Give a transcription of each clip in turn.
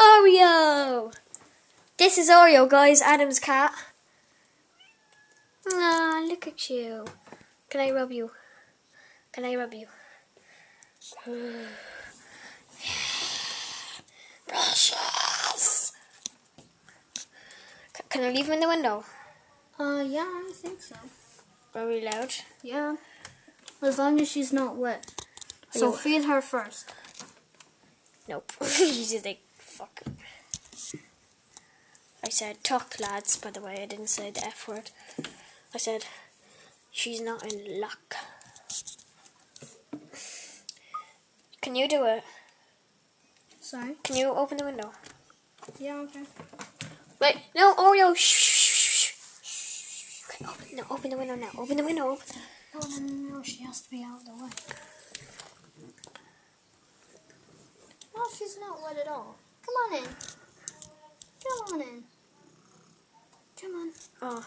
Oreo! This is Oreo, guys, Adam's cat. Ah, look at you. Can I rub you? Can I rub you? Precious! Can I leave him in the window? Yeah, I think so. Very loud. Yeah. As long as she's not wet. So feed her first. Nope. He's just like, fuck. I said, talk lads, by the way. I didn't say the F word. I said, she's not in luck. Can you do it? Sorry? Can you open the window? Yeah, okay. Wait, no, Oreo. Shh. Okay, open the window now. Open the window. No, she has to be out of the way. No, she's not wet at all. Come on in. Come on in. Come on. Oh,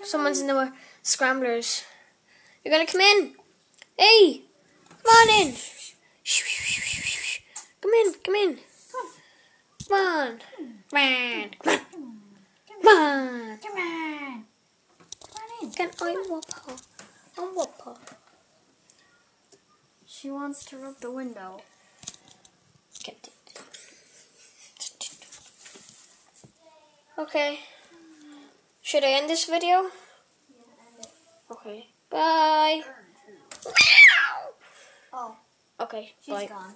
someone's in the scramblers. You're gonna come in. Hey, come on in. Come in. Come on. Come on. Can I whop her? I'll whop her. She wants to rub the window. Get it. Okay. Should I end this video? Okay. Bye. Oh, Okay. she's Bye. gone.